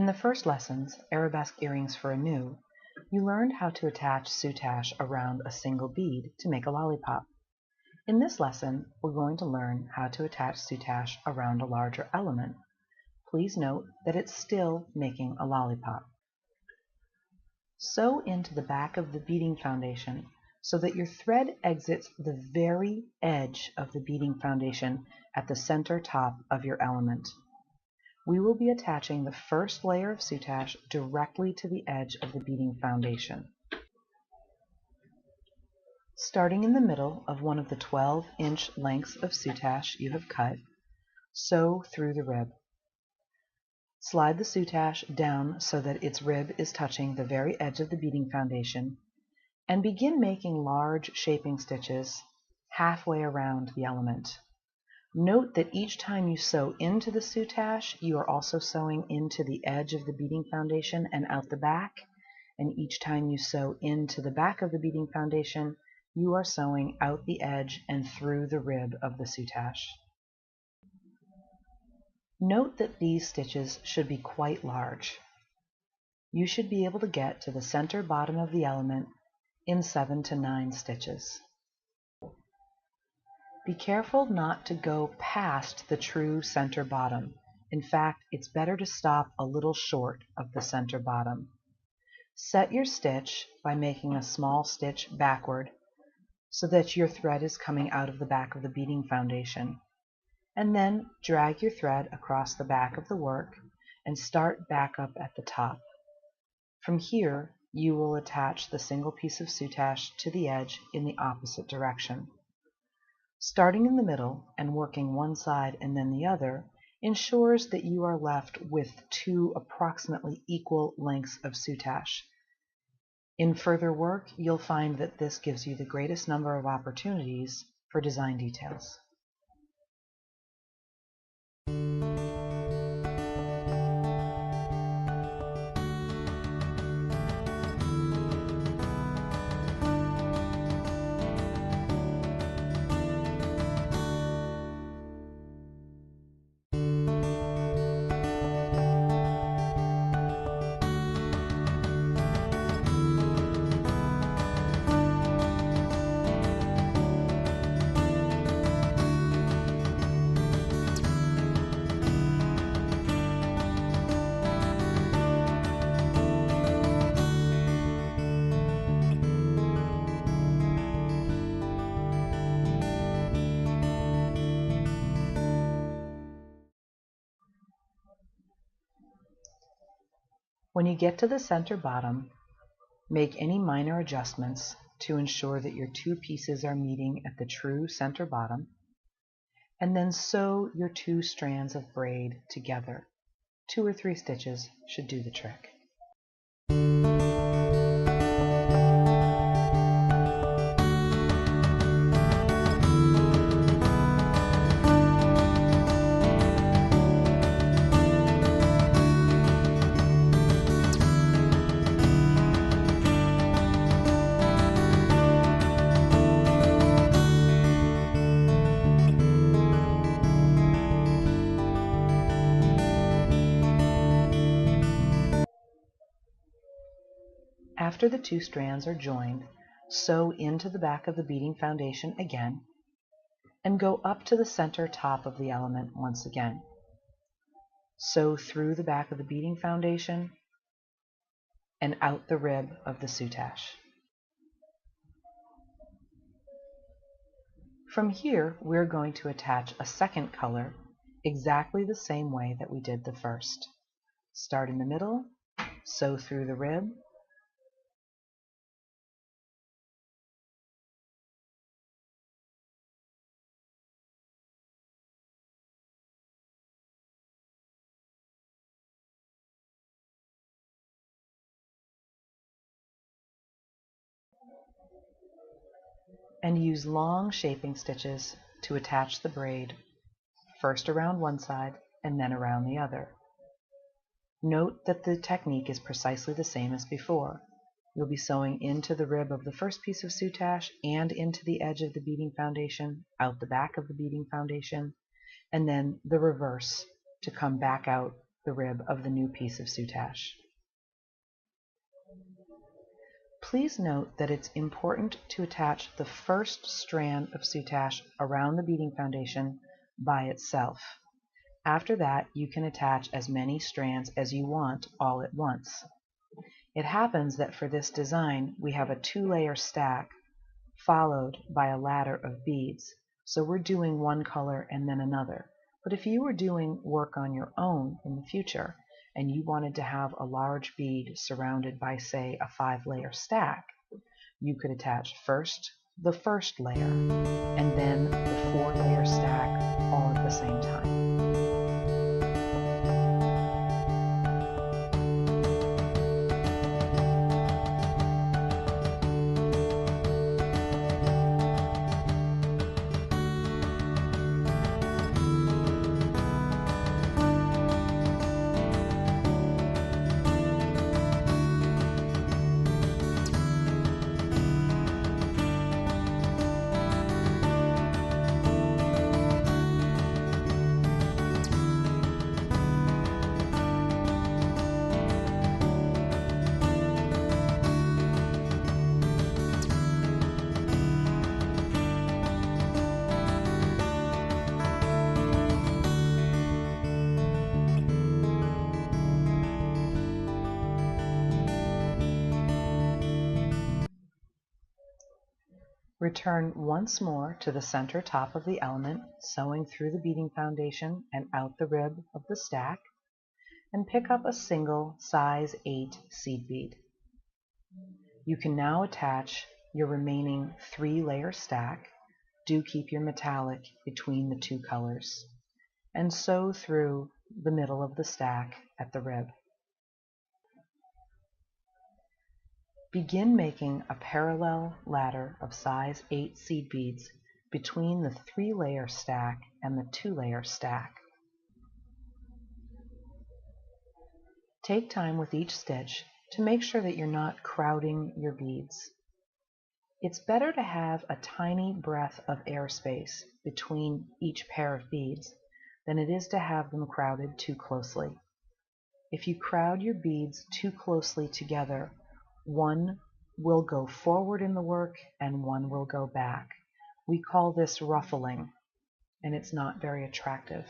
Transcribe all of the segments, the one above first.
the first lessons, Arabesque Earrings for a New, you learned how to attach soutache around a single bead to make a lollipop. In this lesson, we're going to learn how to attach soutache around a larger element. Please note that it's still making a lollipop. Sew into the back of the beading foundation so that your thread exits the very edge of the beading foundation at the center top of your element. We will be attaching the first layer of soutache directly to the edge of the beading foundation. Starting in the middle of one of the 12-inch lengths of soutache you have cut, sew through the rib. Slide the soutache down so that its rib is touching the very edge of the beading foundation, and begin making large shaping stitches halfway around the element. Note that each time you sew into the soutache, you are also sewing into the edge of the beading foundation and out the back, and each time you sew into the back of the beading foundation, you are sewing out the edge and through the rib of the soutache. Note that these stitches should be quite large. You should be able to get to the center bottom of the element in 7 to 9 stitches. Be careful not to go past the true center bottom. In fact, it's better to stop a little short of the center bottom. Set your stitch by making a small stitch backward so that your thread is coming out of the back of the beading foundation. And then drag your thread across the back of the work and start back up at the top. From here, you will attach the single piece of soutache to the edge in the opposite direction. Starting in the middle and working one side and then the other ensures that you are left with 2 approximately equal lengths of soutache. In further work, you'll find that this gives you the greatest number of opportunities for design details. When you get to the center bottom, make any minor adjustments to ensure that your 2 pieces are meeting at the true center bottom, and then sew your 2 strands of braid together. 2 or 3 stitches should do the trick. After the 2 strands are joined, sew into the back of the beading foundation again, and go up to the center top of the element once again. Sew through the back of the beading foundation and out the rib of the soutache. From here, we're going to attach a second color exactly the same way that we did the first. Start in the middle, sew through the rib, and use long shaping stitches to attach the braid, first around one side and then around the other. Note that the technique is precisely the same as before. You'll be sewing into the rib of the first piece of soutache and into the edge of the beading foundation, out the back of the beading foundation, and then the reverse to come back out the rib of the new piece of soutache. Please note that it's important to attach the first strand of soutache around the beading foundation by itself. After that, you can attach as many strands as you want all at once. It happens that for this design, we have a 2-layer stack followed by a ladder of beads, so we're doing one color and then another. But if you were doing work on your own in the future, and you wanted to have a large bead surrounded by, say, a 5-layer stack, you could attach first the first layer and then the 4-layer stack all at the same time. Return once more to the center top of the element, sewing through the beading foundation and out the rib of the stack, and pick up a single size 8 seed bead. You can now attach your remaining 3-layer stack. Do keep your metallic between the 2 colors, and sew through the middle of the stack at the rib. Begin making a parallel ladder of size 8 seed beads between the 3-layer stack and the 2-layer stack. Take time with each stitch to make sure that you're not crowding your beads. It's better to have a tiny breath of airspace between each pair of beads than it is to have them crowded too closely. If you crowd your beads too closely together, one will go forward in the work and one will go back. We call this ruffling, and it's not very attractive.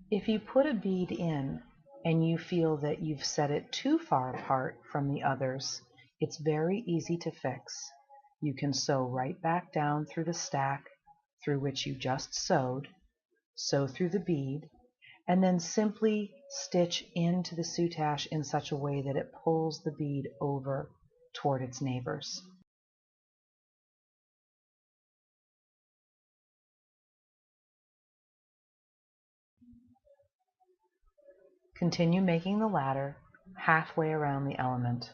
If you put a bead in and you feel that you've set it too far apart from the others, it's very easy to fix. You can sew right back down through the stack through which you just sewed, sew through the bead, and then simply stitch into the soutache in such a way that it pulls the bead over toward its neighbors. Continue making the ladder halfway around the element.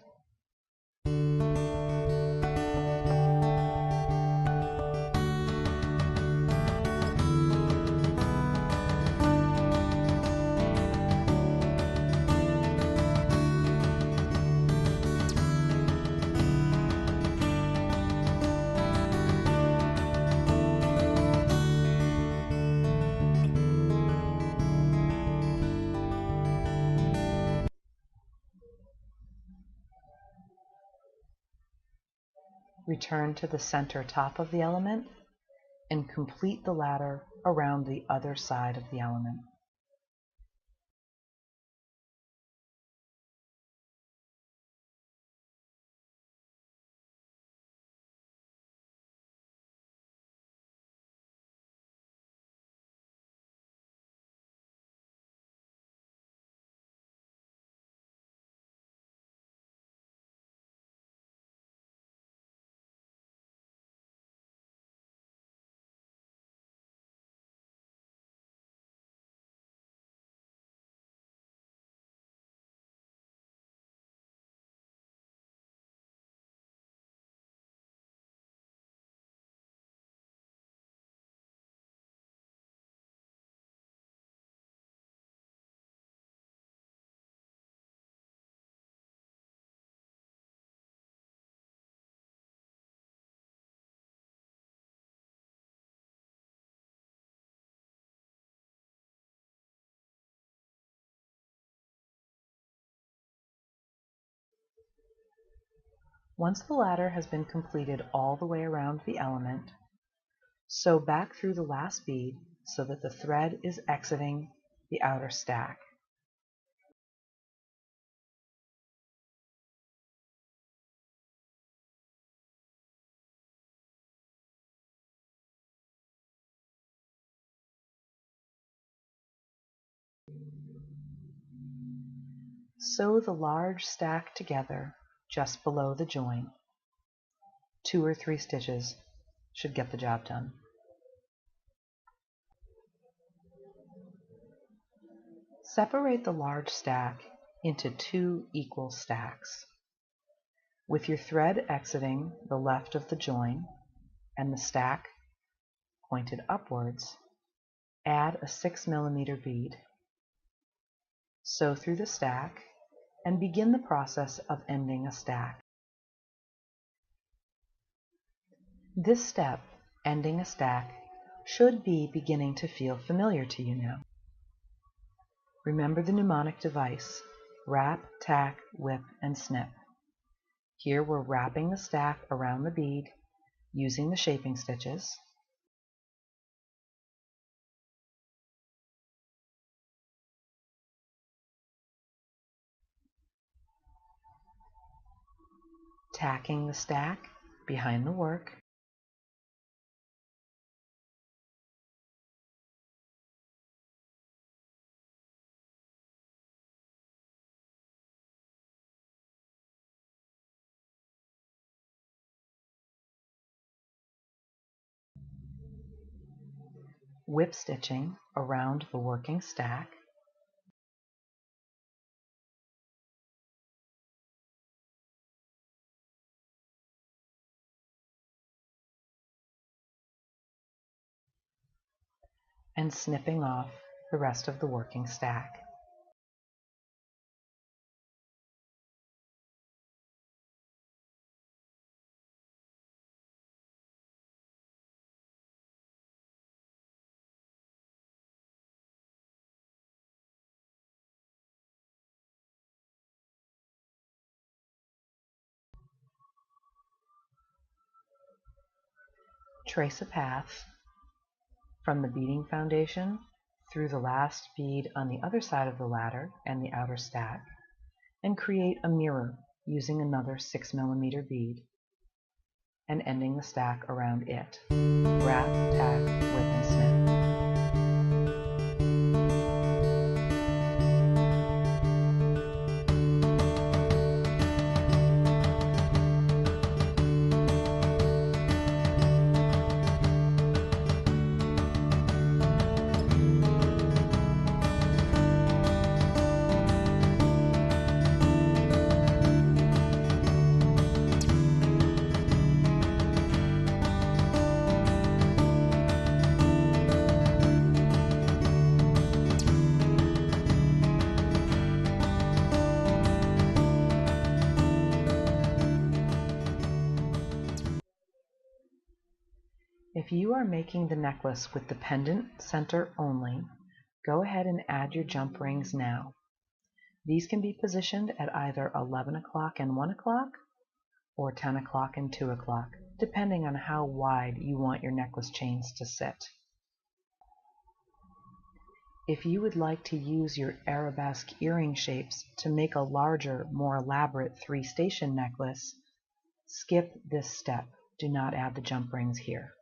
Return to the center top of the element and complete the ladder around the other side of the element. Once the ladder has been completed all the way around the element, sew back through the last bead so that the thread is exiting the outer stack. Sew the large stack together just below the join. 2 or 3 stitches should get the job done. Separate the large stack into 2 equal stacks. With your thread exiting the left of the join and the stack pointed upwards, add a 6 millimeter bead. Sew through the stack and begin the process of ending a stack. This step, ending a stack, should be beginning to feel familiar to you now. Remember the mnemonic device: wrap, tack, whip, and snip. Here we're wrapping the stack around the bead using the shaping stitches. Tacking the stack behind the work. Whip stitching around the working stack. And snipping off the rest of the working stack. Trace a path from the beading foundation through the last bead on the other side of the ladder and the outer stack, and create a mirror using another 6 millimeter bead and ending the stack around it. Wrap, tack, whip, and snip. If you are making the necklace with the pendant center only, go ahead and add your jump rings now. These can be positioned at either 11 o'clock and 1 o'clock or 10 o'clock and 2 o'clock, depending on how wide you want your necklace chains to sit. If you would like to use your arabesque earring shapes to make a larger, more elaborate 3-station necklace, skip this step. Do not add the jump rings here.